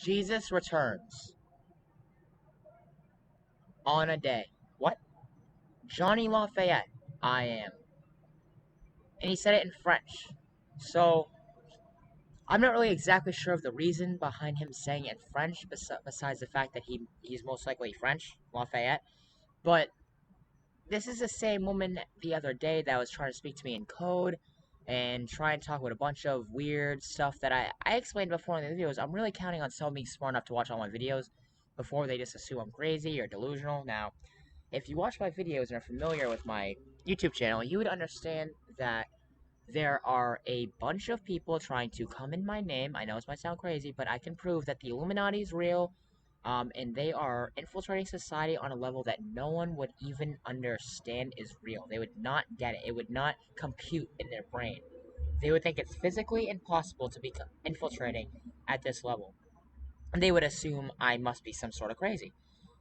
Jesus returns on a day. What? Johnny Lafayette. I am. And he said it in French. So, I'm not really exactly sure of the reason behind him saying it in French, besides the fact that he's most likely French, Lafayette. But this is the same woman the other day that was trying to speak to me in code and try and talk about a bunch of weird stuff that I explained before in the videos. I'm really counting on someone being smart enough to watch all my videos before they just assume I'm crazy or delusional. Now, if you watch my videos and are familiar with my YouTube channel, you would understand that there are a bunch of people trying to come in my name. I know this might sound crazy, but I can prove that the Illuminati is real, and they are infiltrating society on a level that no one would even understand is real. They would not get it. It would not compute in their brain. They would think it's physically impossible to be infiltrating at this level. And they would assume I must be some sort of crazy.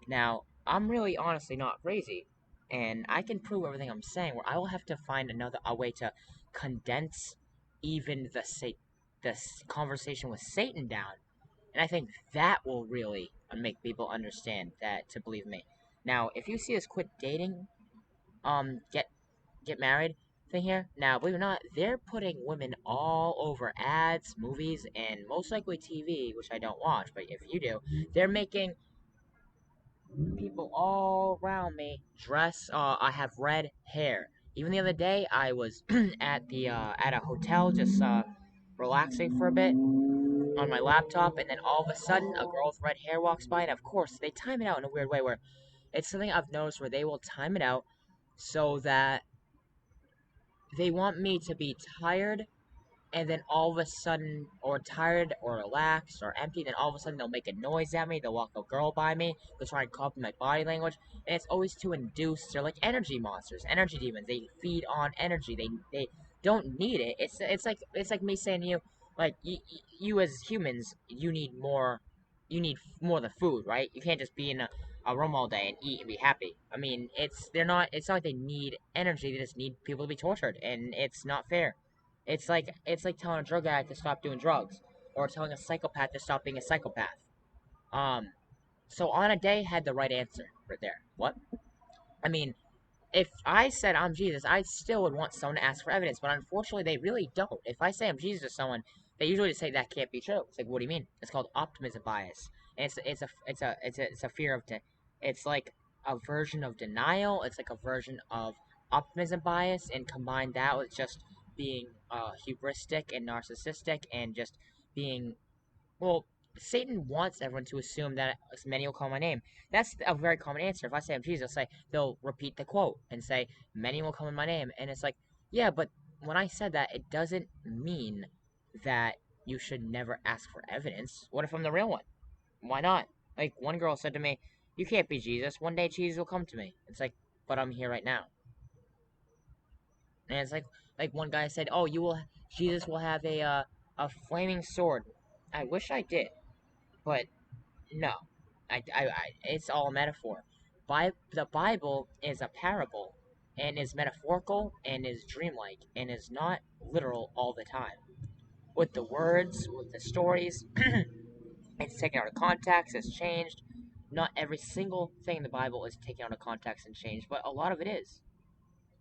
Now, I'm really honestly not crazy, and I can prove everything I'm saying. Where I will have to find a way to condense even the conversation with Satan down, and I think that will really make people understand that to believe me. Now, if you see us quit dating, get married thing here. Now, believe it or not, they're putting women all over ads, movies, and most likely TV, which I don't watch, but if you do, they're making people all around me dress. I have red hair. Even the other day, I was at a hotel, just relaxing for a bit on my laptop, and then all of a sudden, a girl with red hair walks by, and of course, they time it out in a weird way where it's something I've noticed where they will time it out so that they want me to be tired and then all of a sudden, or tired, or relaxed, or empty, then all of a sudden they'll make a noise at me, they'll walk a girl by me, they'll try and copy my body language, and it's always to induce, they're like energy monsters, energy demons, they feed on energy, they don't need it, it's like me saying to you, like, you as humans, you need more than food, right? You can't just be in a room all day and eat and be happy. I mean, it's not like they need energy, they just need people to be tortured, and it's not fair. It's like telling a drug addict to stop doing drugs, or telling a psychopath to stop being a psychopath. Um, so on a day had the right answer right there. What? I mean, if I said I'm Jesus, I still would want someone to ask for evidence, but unfortunately they really don't. If I say I'm Jesus to someone, they usually just say that can't be true. It's like, what do you mean? It's called optimism bias, and it's a fear of it's like a version of denial. It's like a version of optimism bias, and combine that with just being hubristic and narcissistic, and just being well, Satan wants everyone to assume that many will call my name. That's a very common answer. If I say I'm Jesus, they'll repeat the quote and say, many will come in my name. And it's like, yeah, but when I said that, it doesn't mean that you should never ask for evidence. What if I'm the real one? Why not? Like, one girl said to me, you can't be Jesus. One day Jesus will come to me. It's like, but I'm here right now. And it's like one guy said, oh, Jesus will have a flaming sword. I wish I did. But no, it's all a metaphor. The Bible is a parable, and is metaphorical, and is dreamlike, and is not literal all the time. With the words, with the stories, it's taken out of context, it's changed. Not every single thing in the Bible is taken out of context and changed, but a lot of it is.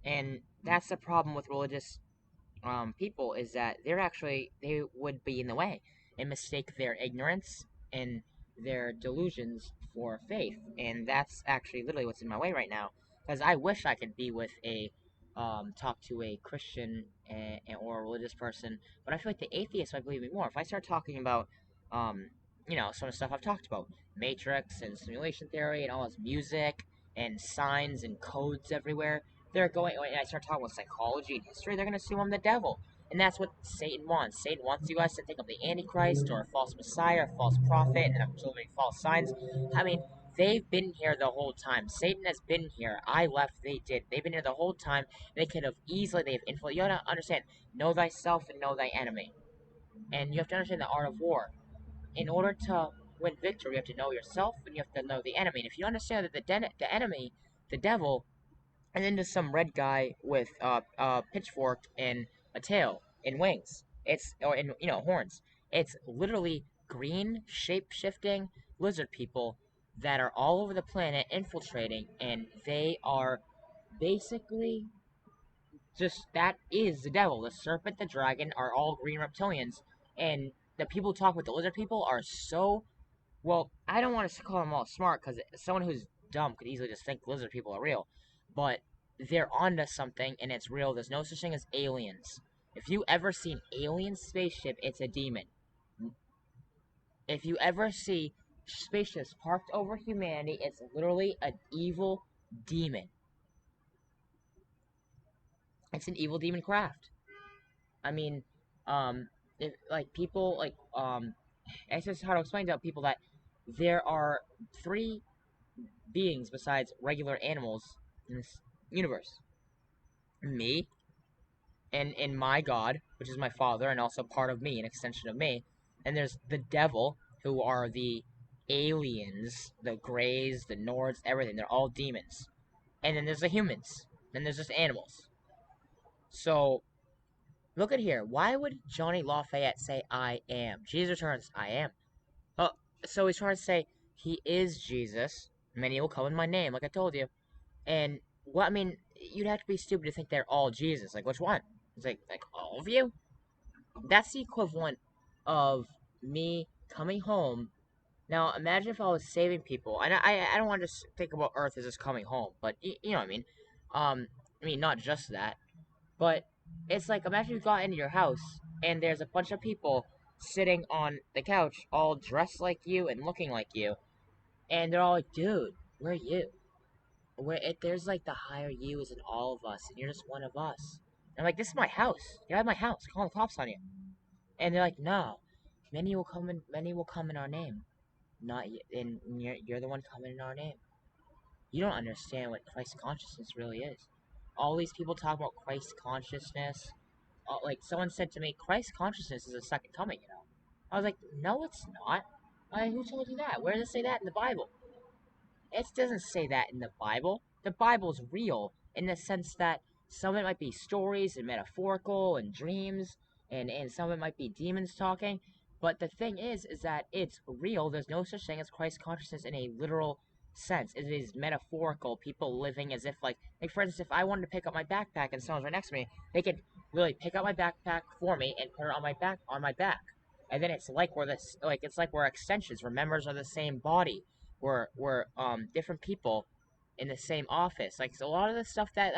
And that's the problem with religious people, is that they would be in the way and mistake their ignorance and their delusions for faith, and that's actually literally what's in my way right now. Because I wish I could be with a talk to a Christian or a religious person, but I feel like the atheists might believe me more if I start talking about um, some of the stuff I've talked about, Matrix and simulation theory and all this music and signs and codes everywhere. They're going, and I start talking about psychology and history, they're going to assume I'm the devil. And that's what Satan wants. Satan wants you guys to think of the Antichrist or a false Messiah or a false prophet, and I'm delivering false signs. I mean, they've been here the whole time. Satan has been here. I left, they did. They've been here the whole time. They've influenced. You gotta understand, know thyself and know thy enemy. And you have to understand the art of war. In order to win victory, you have to know yourself and you have to know the enemy. And if you understand that the enemy, the devil, and then there's some red guy with a pitchfork and a tail and wings. It's or and horns. It's literally green, shape-shifting lizard people that are all over the planet infiltrating, and they are basically just that is the devil. The serpent, the dragon are all green reptilians, and the people who talk with the lizard people are so well. I don't want to call them all smart because someone who's dumb could easily just think lizard people are real, but they're onto something and it's real. There's no such thing as aliens. If you ever see an alien spaceship, it's a demon. If you ever see spaceships parked over humanity, it's literally an evil demon. It's an evil demon craft. I mean, if, like people it's just hard to explain to people that there are three beings besides regular animals in this universe: me, and my God, which is my father, and also part of me, an extension of me. And there's the devil, who are the aliens, the Greys, the Nords, everything. They're all demons. And then there's the humans. Then there's just animals. So look at here. Why would Johnny Lafayette say I am? Jesus returns, I am. Oh, so he's trying to say he is Jesus. Many will come in my name, like I told you. And well, I mean, you'd have to be stupid to think they're all Jesus. Like which one? It's like all of you? That's the equivalent of me coming home. Now, imagine if I was saving people, and I don't want to just think about Earth as just coming home, but you know what I mean. I mean not just that, but it's like imagine you got into your house and there's a bunch of people sitting on the couch, all dressed like you and looking like you, and they're all like, "Dude, where are you? There's like the higher you is in all of us, and you're just one of us." And I'm like, "This is my house. Get out of my house. Call the cops on you." And they're like, "No, many will come in our name. Not y- and you're the one coming in our name. You don't understand what Christ consciousness really is. All these people talk about Christ consciousness. Like someone said to me, Christ consciousness is a second coming. You know, I was like, no, it's not. Who told you that? Where does it say that in the Bible? It doesn't say that in the Bible. The Bible's real in the sense that some of it might be stories and metaphorical and dreams, and some of it might be demons talking. But the thing is that it's real. There's no such thing as Christ consciousness in a literal sense. It is metaphorical. People living as if like for instance, if I wanted to pick up my backpack and someone's right next to me, they could really pick up my backpack for me and put it on my back. And then it's like we're extensions. We're members of the same body. We're different people in the same office. Like so a lot of the stuff that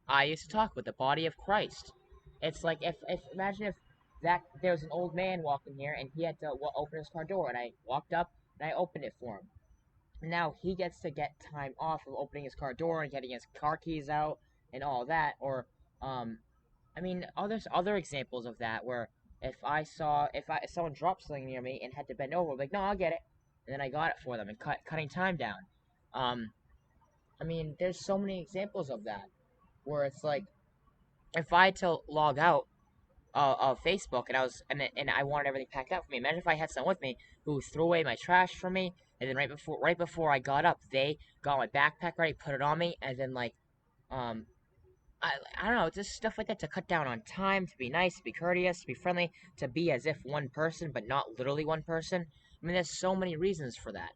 I used to talk with the body of Christ. It's like if imagine if that there was an old man walking here and he had to open his car door and I walked up and I opened it for him. Now he gets to get time off of opening his car door and getting his car keys out and all that. Or um I mean, there's other examples of that where if someone dropped something near me and had to bend over, I'm like, no, I'll get it, and then I got it for them and cutting time down. Um, I mean, there's so many examples of that where it's like if I had to log out of Facebook and and I wanted everything packed up for me. Imagine if I had someone with me who threw away my trash for me, and then right before I got up, they got my backpack ready, put it on me, and then um I don't know, just stuff like that to cut down on time, to be nice, to be courteous, to be friendly, to be as if one person, but not literally one person. I mean, there's so many reasons for that.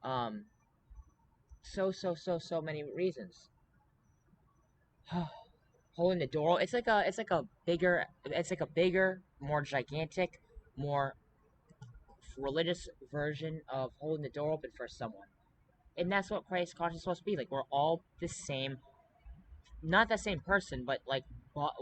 Um, so many reasons. Holding the door, it's like a bigger, more gigantic, more religious version of holding the door open for someone. And that's what Christ consciousness is supposed to be. Like, we're all the same, not the same person, but like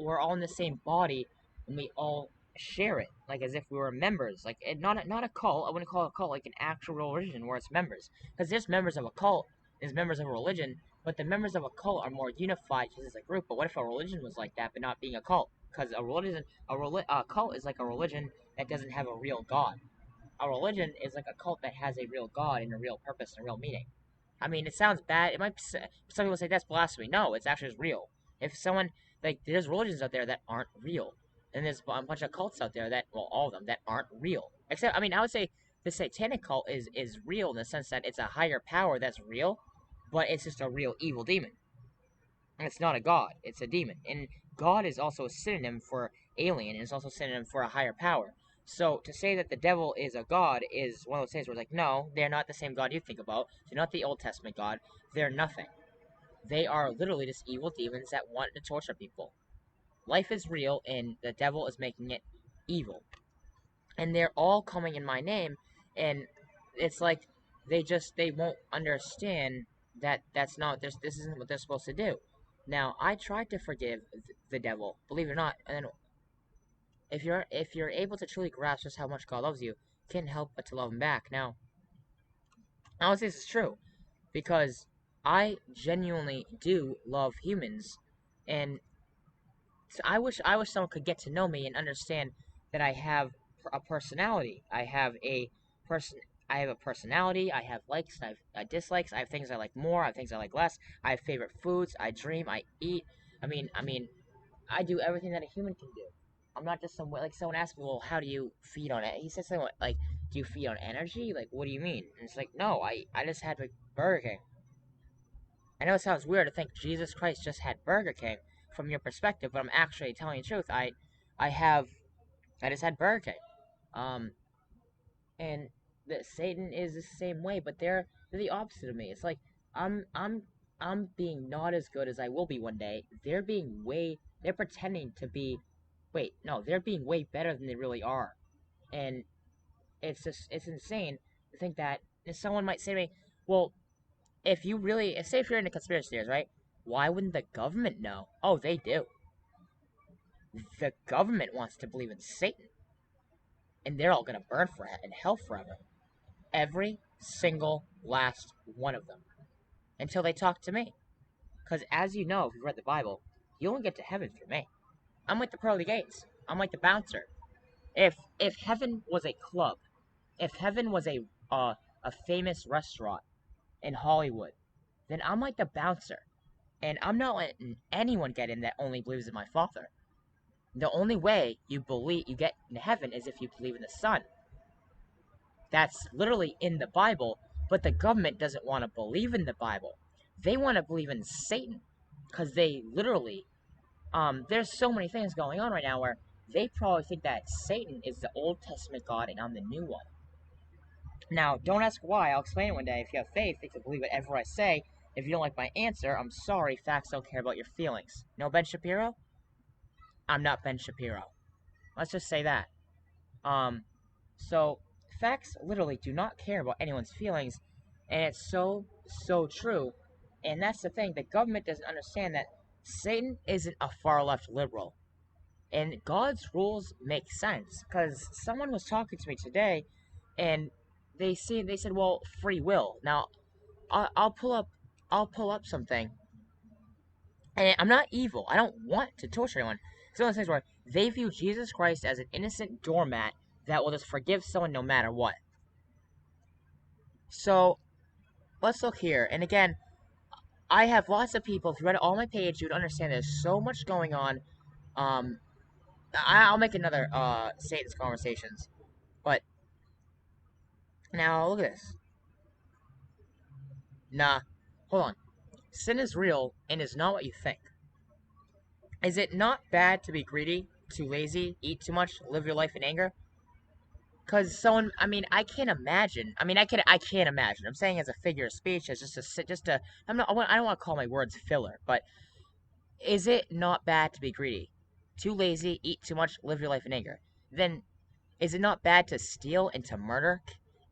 we're all in the same body, and we all share it, like as if we were members. Like not a cult. I wouldn't call it a cult like an actual religion where it's members, because there's members of a cult, there's members of a religion, but the members of a cult are more unified because it's a group. But what if a religion was like that, but not being a cult? Because a cult is like a religion that doesn't have a real God. A religion is like a cult that has a real God and a real purpose and a real meaning. I mean, it sounds bad. It might. Some people say that's blasphemy. No, it's actually just real. If someone there's religions out there that aren't real, and there's a bunch of cults out there that, well, all of them that aren't real. Except, I mean, I would say the satanic cult is real in the sense that it's a higher power that's real, but it's just a real evil demon. And it's not a god; it's a demon. And God is also a synonym for alien, and it's also a synonym for a higher power. So to say that the devil is a god is one of those things where it's like, no, they're not the same God you think about. They're not the Old Testament God. They're nothing. They are literally just evil demons that want to torture people. Life is real, and the devil is making it evil. And they're all coming in my name, and it's like they won't understand that this isn't what they're supposed to do. Now, I tried to forgive the devil, believe it or not, and if you're able to truly grasp just how much God loves you, can't help but to love him back. Now, I would say this is true because I genuinely do love humans, and so I wish someone could get to know me and understand that I have a personality. Person. I have a personality. I have likes. I have dislikes. I have things I like more. I have things I like less. I have favorite foods. I dream. I eat. I mean, I do everything that a human can do. I'm not just some like someone asked me, well, how do you feed on it? He said something like, do you feed on energy? Like, what do you mean? And it's like, no, I just had like Burger King. I know it sounds weird to think Jesus Christ just had Burger King from your perspective, but I'm actually telling you the truth. I have, I just had Burger King. Um, and Satan is the same way, but they're the opposite of me. It's like I'm I'm I'm being not as good as I will be one day. They're pretending to be, wait, no, they're being way better than they really are, and it's insane to think that. And someone might say to me, well, say if you're into conspiracy theories, right? Why wouldn't the government know? Oh, they do. The government wants to believe in Satan, and they're all gonna burn in hell forever. Every single last one of them, until they talk to me. Because as you know, if you've read the Bible, you only get to heaven through me. I'm like the pearly gates. I'm like the bouncer. If heaven was a club, if heaven was a famous restaurant in Hollywood, then I'm like the bouncer, and I'm not letting anyone get in that only believes in my Father. The only way you get into heaven is if you believe in the Son. That's literally in the Bible, but the government doesn't want to believe in the Bible. They want to believe in Satan because they literally there's so many things going on right now where they probably think that Satan is the Old Testament God and I'm the new one. Now, don't ask why. I'll explain it one day. If you have faith, you can believe whatever I say. If you don't like my answer, I'm sorry. Facts don't care about your feelings. No Ben Shapiro? I'm not Ben Shapiro. Let's just say that. Um, so facts literally do not care about anyone's feelings, and it's so true. And that's the thing. The government doesn't understand that Satan isn't a far left liberal, and God's rules make sense. Because someone was talking to me today, and they said, well, free will. Now, I'll pull up something, and I'm not evil. I don't want to torture anyone. It's one of those things where they view Jesus Christ as an innocent doormat that will just forgive someone no matter what. So let's look here. And again, I have lots of people. If you read all my page, you'd understand there's so much going on. Um, I'll make another Satan's conversations. But now look at this. Nah, hold on. Sin is real and is not what you think. Is it not bad to be greedy, too lazy, eat too much, live your life in anger? Because someone, I can't imagine. I can't imagine. I'm saying as a figure of speech, as just a. I don't want to call my words filler, but is it not bad to be greedy, too lazy, eat too much, live your life in anger? Then, is it not bad to steal and to murder?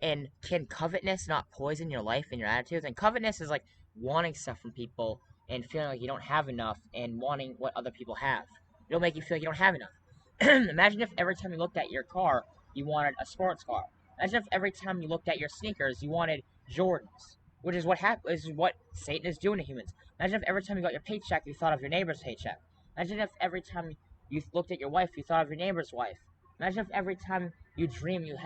And can covetousness not poison your life and your attitudes? And covetousness is like wanting stuff from people and feeling like you don't have enough and wanting what other people have. It'll make you feel like you don't have enough. Imagine if every time you looked at your car, you wanted a sports car. Imagine if every time you looked at your sneakers, you wanted Jordans, which is is what Satan is doing to humans. Imagine if every time you got your paycheck, you thought of your neighbor's paycheck. Imagine if every time you looked at your wife, you thought of your neighbor's wife. Imagine if every time you dream, you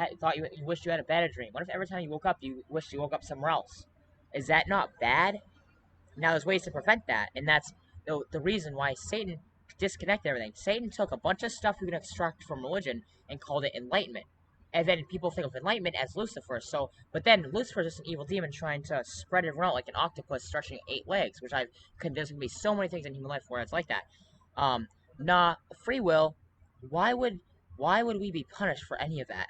wished you had a better dream. What if every time you woke up, you wished you woke up somewhere else? Is that not bad? Now there's ways to prevent that, and that's the reason why Satan disconnected everything. Satan took a bunch of stuff you can extract from religion and called it enlightenment. And then people think of enlightenment as Lucifer. But then Lucifer is just an evil demon trying to spread it around like an octopus stretching 8 legs, which there's gonna be so many things in human life where it's like that. Nah, free will. Why would Why would we be punished for any of that?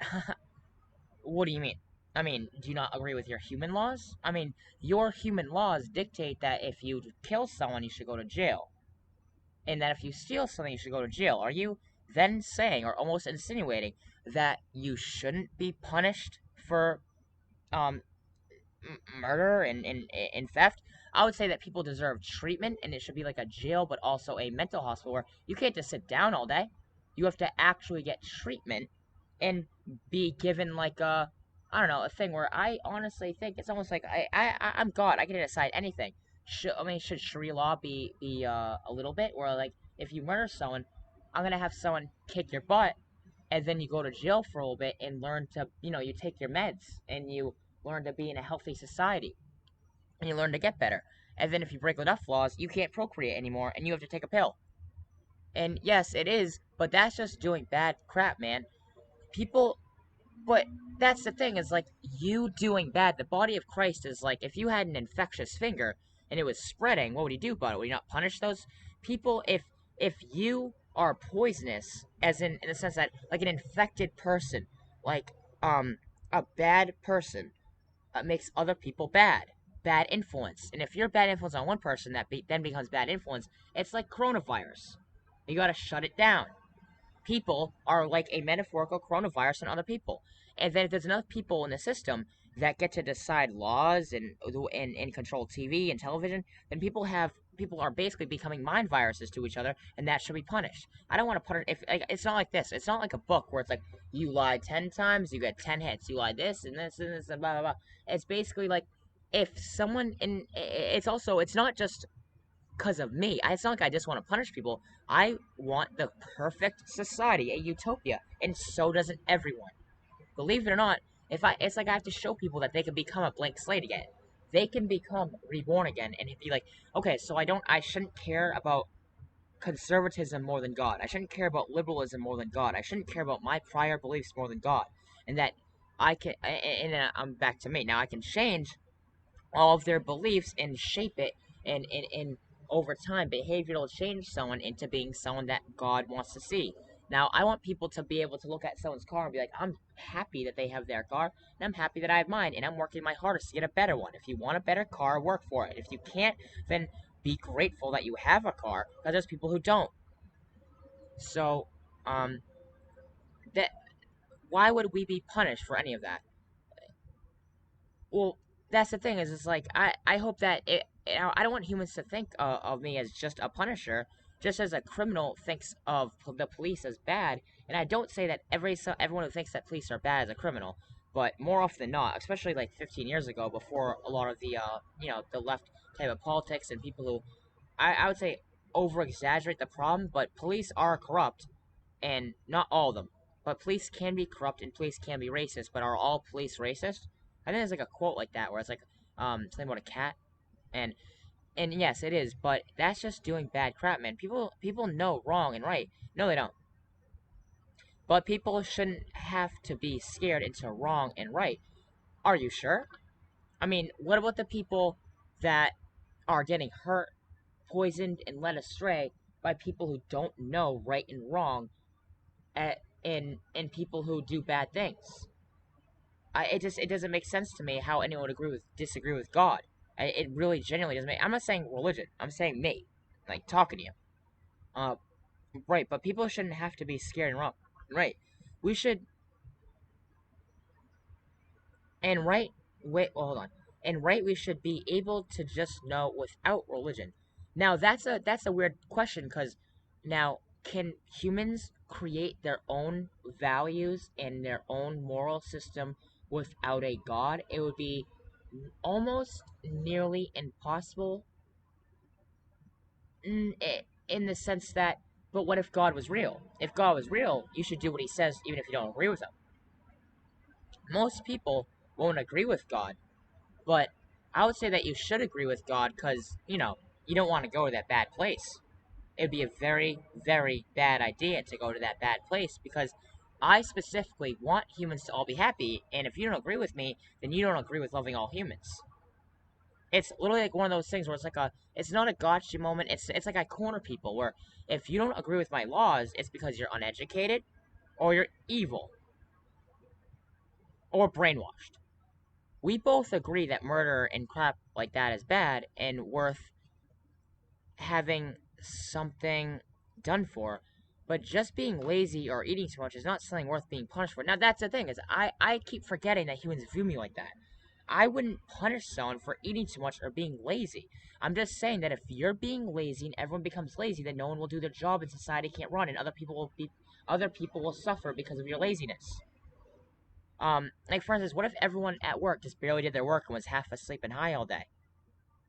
What do you mean? I mean, do you not agree with your human laws? I mean, your human laws dictate that if you kill someone, you should go to jail, and that if you steal something, you should go to jail. Are you then saying, or almost insinuating, that you shouldn't be punished for um murder and theft? I would say that people deserve treatment, and it should be like a jail, but also a mental hospital where you can't just sit down all day. You have to actually get treatment and be given like a, I don't know, a thing where I honestly think it's almost like I'm God. I can decide anything. Should Sharia law be a little bit where like if you murder someone, I'm gonna have someone kick your butt, and then you go to jail for a little bit and learn to, you take your meds and you learn to be in a healthy society and you learn to get better. And then if you break enough laws, you can't procreate anymore and you have to take a pill. And yes, it is, but that's just doing bad crap, man. People, but that's the thing is like you doing bad. The body of Christ is like if you had an infectious finger and it was spreading, what would you do about it? Would you not punish those people? If you are poisonous, as in the sense that like an infected person, like a bad person makes other people bad. Bad influence. And if you're a bad influence on one person, then becomes bad influence. It's like coronavirus. You gotta shut it down. People are like a metaphorical coronavirus on other people. And then if there's enough people in the system that get to decide laws and control TV and television, then people are basically becoming mind viruses to each other, and that should be punished. I don't want to punish if like it's not like this. It's not like a book where it's like you lie 10 times, you get 10 hits. You lie this and this and this and blah blah blah. It's basically like if someone and it's not just because of me. It's not like I just want to punish people. I want the perfect society, a utopia, and so doesn't everyone. Believe it or not, it's like I have to show people that they can become a blank slate again. They can become reborn again, and it'd be like, okay, so I shouldn't care about conservatism more than God. I shouldn't care about liberalism more than God. I shouldn't care about my prior beliefs more than God, and that I can, and then I'm back to me. Now I can change all of their beliefs and shape it and over time behavioral change someone into being someone that God wants to see. Now I want people to be able to look at someone's car and be like, I'm happy that they have their car and I'm happy that I have mine and I'm working my hardest to get a better one. If you want a better car, work for it. If you can't, then be grateful that you have a car because there's people who don't. So um that why would we be punished for any of that? Well, that's the thing is, it's like I hope that I don't want humans to think of me as just a punisher, just as a criminal thinks of the police as bad. And I don't say that everyone who thinks that police are bad is a criminal, but more often than not, especially like 15 years ago, before a lot of the the left type of politics and people who I would say over exaggerate the problem, but police are corrupt, and not all of them. But police can be corrupt and police can be racist, but are all police racist? I think there's like a quote like that where it's like something about a cat and yes it is, but that's just doing bad crap, man. People know wrong and right. No they don't. But people shouldn't have to be scared into wrong and right. Are you sure? I mean, what about the people that are getting hurt, poisoned, and led astray by people who don't know right and wrong and people who do bad things? It doesn't make sense to me how anyone would disagree with God. It really genuinely doesn't make. I'm not saying religion. I'm saying me, like talking to you. Uh, right. But people shouldn't have to be scared and wrong. Right. We should and right. Wait. Well, hold on. And right, we should be able to just know without religion. Now that's a weird question because now can humans create their own values and their own moral system without a god? It would be almost nearly impossible in the sense that, but what if God was real? If God was real, you should do what he says even if you don't agree with him. Most people won't agree with God, but I would say that you should agree with God because, you don't want to go to that bad place. It would be a very, very bad idea to go to that bad place because I specifically want humans to all be happy, and if you don't agree with me, then you don't agree with loving all humans. It's literally like one of those things where it's not a gotcha moment. It's like I corner people where if you don't agree with my laws, it's because you're uneducated, or you're evil, or brainwashed. We both agree that murder and crap like that is bad and worth having something done for. But just being lazy or eating too much is not something worth being punished for. Now that's the thing, is I keep forgetting that humans view me like that. I wouldn't punish someone for eating too much or being lazy. I'm just saying that if you're being lazy and everyone becomes lazy, then no one will do their job and society can't run and other people will suffer because of your laziness. Like for instance, what if everyone at work just barely did their work and was half asleep and high all day?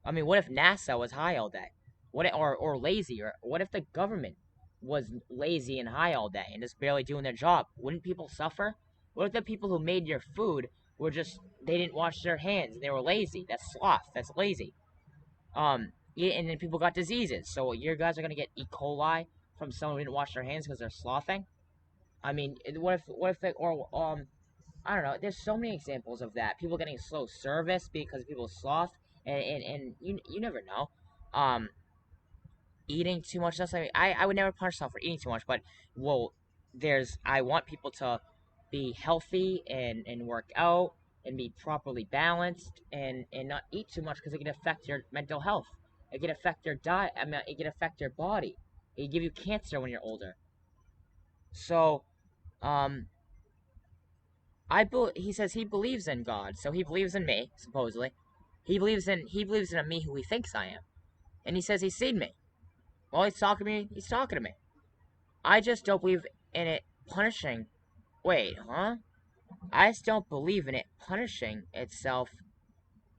I mean, what if NASA was high all day? Or lazy? Or what if the government was lazy and high all day and just barely doing their job? Wouldn't people suffer? What if the people who made your food were just they didn't wash their hands and they were lazy? That's sloth. That's lazy. Yeah, and then people got diseases. So your guys are gonna get E. coli from someone who didn't wash their hands because they're sloughing. I mean, what if they, or I don't know. There's so many examples of that. People getting slow service because people sloth, and you never know. Um, Eating too much. That's like I would never punish someone for eating too much, but well, I want people to be healthy and work out and be properly balanced and not eat too much because it can affect your mental health. It can affect your diet. I mean, it can affect your body. It can give you cancer when you're older. So, um, he says he believes in God, so he believes in me, supposedly. He believes in a me who he thinks I am. And he says he's seen me. Well, he's talking to me. I just don't believe in it punishing. Wait, huh? I just don't believe in it punishing itself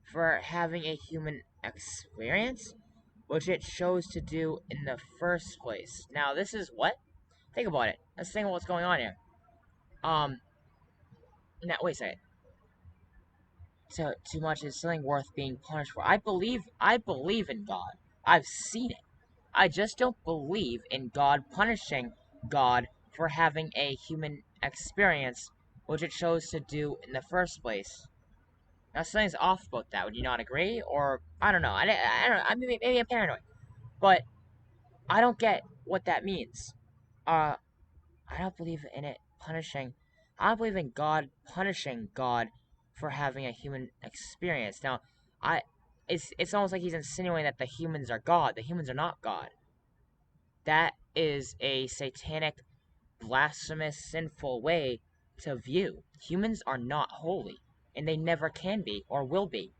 for having a human experience, which it chose to do in the first place. Now, this is what? Think about it. Let's think about what's going on here. Um, now, wait a second. So too much is something worth being punished for. I believe in God. I've seen it. I just don't believe in God punishing God for having a human experience, which it chose to do in the first place. Now something's off about that. Would you not agree? Or I don't know. I don't know. I mean, maybe I'm paranoid, but I don't get what that means. Uh, I don't believe in it punishing. I don't believe in God punishing God for having a human experience. Now, I it's almost like he's insinuating that the humans are God. The humans are not God. That is a satanic, blasphemous, sinful way to view. Humans are not holy, and they never can be or will be.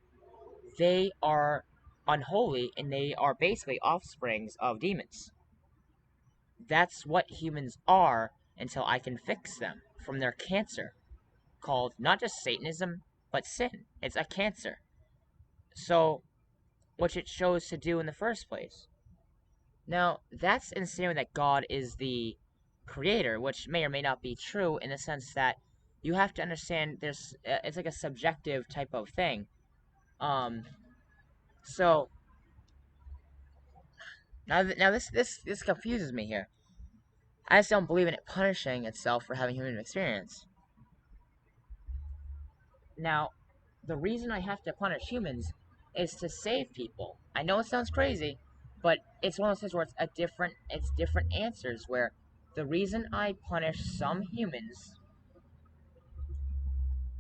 They are unholy, and they are basically offsprings of demons. That's what humans are until I can fix them from their cancer, called not just Satanism, but sin. It's a cancer. So, which it chose to do in the first place. Now, that's insinuating that God is the creator, which may or may not be true in the sense that you have to understand it's like a subjective type of thing. Um, so now this confuses me here. I just don't believe in it punishing itself for having human experience. Now, the reason I have to punish humans is to save people. I know it sounds crazy, but it's one of those things where it's different answers where the reason I punish some humans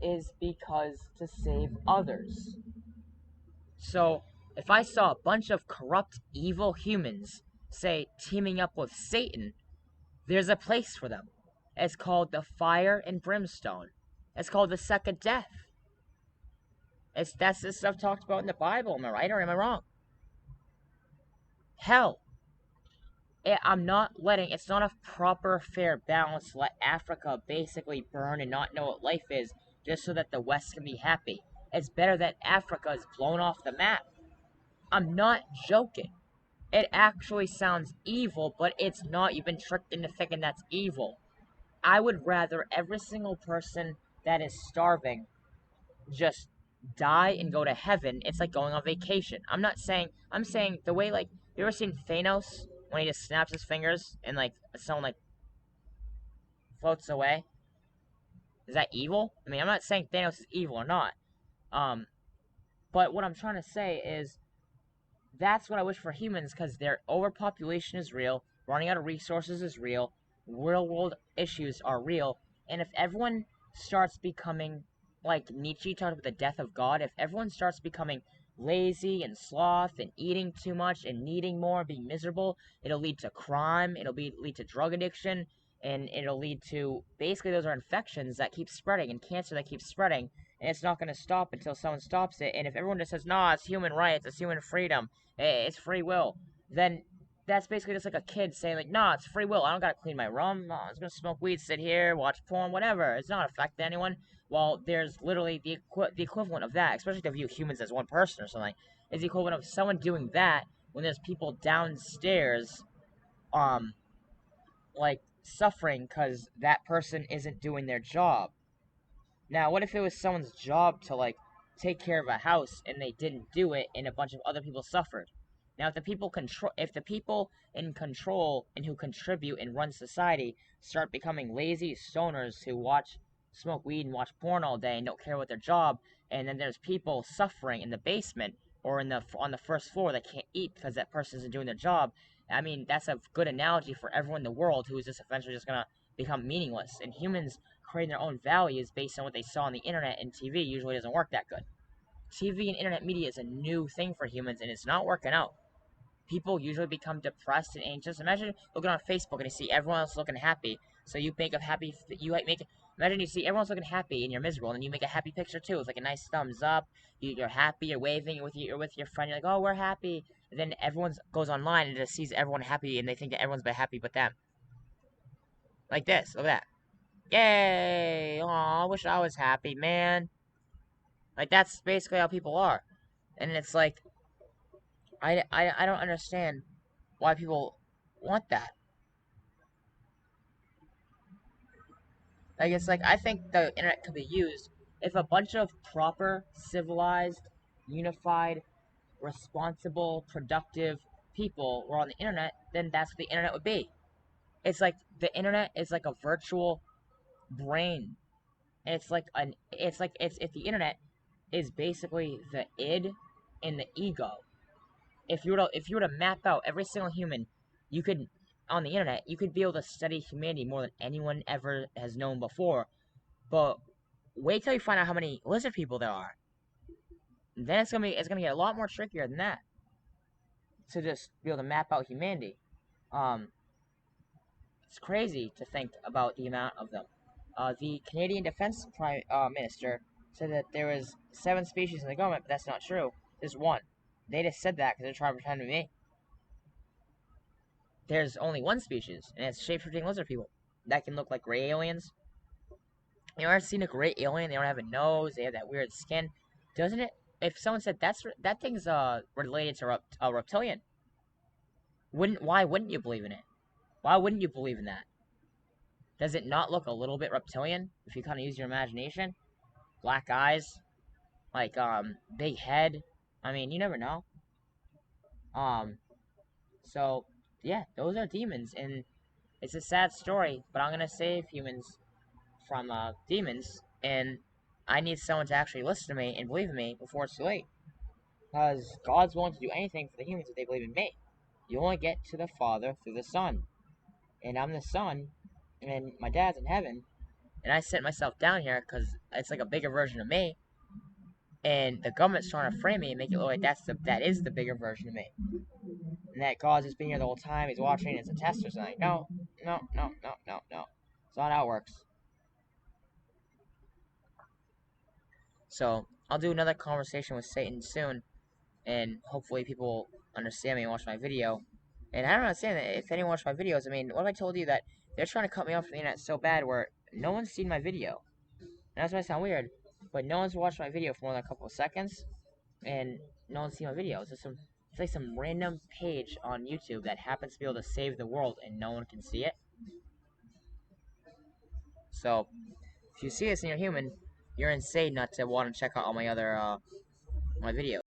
is because to save others. So, if I saw a bunch of corrupt, evil humans, say, teaming up with Satan, there's a place for them. It's called the fire and brimstone. It's called the second death. That's the stuff talked about in the Bible. Am I right or am I wrong? Hell, I'm not letting. It's not a proper, fair balance to let Africa basically burn and not know what life is, just so that the West can be happy. It's better that Africa is blown off the map. I'm not joking. It actually sounds evil, but it's not. You've been tricked into thinking that's evil. I would rather every single person that is starving just die and go to heaven. It's like going on vacation. I'm saying the way, like, you ever seen Thanos when he just snaps his fingers and like someone like floats away? Is that evil? I mean, I'm not saying Thanos is evil or not. Um, but what I'm trying to say is that's what I wish for humans because their overpopulation is real, running out of resources is real, real world issues are real, and if everyone starts becoming like Nietzsche talked about the death of God, if everyone starts becoming lazy and sloth and eating too much and needing more, being miserable, it'll lead to crime, lead to drug addiction, and it'll lead to basically those are infections that keep spreading and cancer that keeps spreading, and it's not going to stop until someone stops it. And if everyone just says, "Nah, it's human rights, it's human freedom, it's free will," then that's basically just like a kid saying like, "Nah, it's free will. I don't gotta clean my room. Nah, I'm just gonna smoke weed, sit here, watch porn, whatever. It's not affecting anyone." Well, there's literally the equivalent of that, especially to view humans as one person or something, is the equivalent of someone doing that when there's people downstairs, um, like suffering because that person isn't doing their job. Now, what if it was someone's job to like take care of a house and they didn't do it and a bunch of other people suffered? Now, if the people in control and who contribute and run society start becoming lazy stoners who smoke weed and watch porn all day and don't care about their job, and then there's people suffering in the basement or on the first floor that can't eat because that person isn't doing their job. I mean, that's a good analogy for everyone in the world who is just eventually just gonna become meaningless. And humans creating their own values based on what they saw on the internet and TV usually doesn't work that good. TV and internet media is a new thing for humans and it's not working out. People usually become depressed and anxious. Imagine looking on Facebook and you see everyone else looking happy. So you make a happy, you like make. Imagine you see everyone's looking happy and you're miserable, and then you make a happy picture too. It's like a nice thumbs up. You're happy. You're waving. You're with your friend. You're like, oh, we're happy. And then everyone goes online and just sees everyone happy, and they think that everyone's been happy but them. Like this. Look at that. Yay! Aw, I wish I was happy, man. Like, that's basically how people are. And it's like, I don't understand why people want that. Like, it's like, I think the internet could be used if a bunch of proper, civilized, unified, responsible, productive people were on the internet, then that's what the internet would be. It's like, the internet is like a virtual brain. If the internet is basically the id and the ego. If you were to map out every single human, you could on the internet, you could be able to study humanity more than anyone ever has known before. But wait till you find out how many lizard people there are. Then it's gonna get a lot more trickier than that to just be able to map out humanity. Um, it's crazy to think about the amount of them. The Canadian Defense Minister said that there was 7 species in the government, but that's not true. There's one. They just said that because they're trying to pretend to be me. There's only one species, and it's shape-shifting lizard people that can look like gray aliens. You ever seen a gray alien? They don't have a nose. They have that weird skin. Doesn't it? If someone said that thing's related to a reptilian, why wouldn't you believe in it? Why wouldn't you believe in that? Does it not look a little bit reptilian if you kind of use your imagination? Black eyes, like big head. I mean, you never know. Um, so yeah, those are demons, and it's a sad story. But I'm gonna save humans from demons, and I need someone to actually listen to me and believe in me before it's too late. Because God's willing to do anything for the humans if they believe in me. You only get to the Father through the Son, and I'm the Son, and my dad's in heaven, and I sent myself down here because it's like a bigger version of me, and the government's trying to frame me and make it look like that is the bigger version of me, and that God's just been here the whole time. He's watching. It's a test or something. No, no, no, no, no, no. It's not how it works. So I'll do another conversation with Satan soon, and hopefully people understand me and watch my video. And I don't understand that if anyone watched my videos. I mean, what if I told you that they're trying to cut me off from the internet so bad where no one's seen my video? And that's might sound weird, but no one's watched my video for more than a couple of seconds, and no one's seen my video. It's like some random page on YouTube that happens to be able to save the world, and no one can see it. So, if you see this and you're human, you're insane not to want to check out all my other my videos.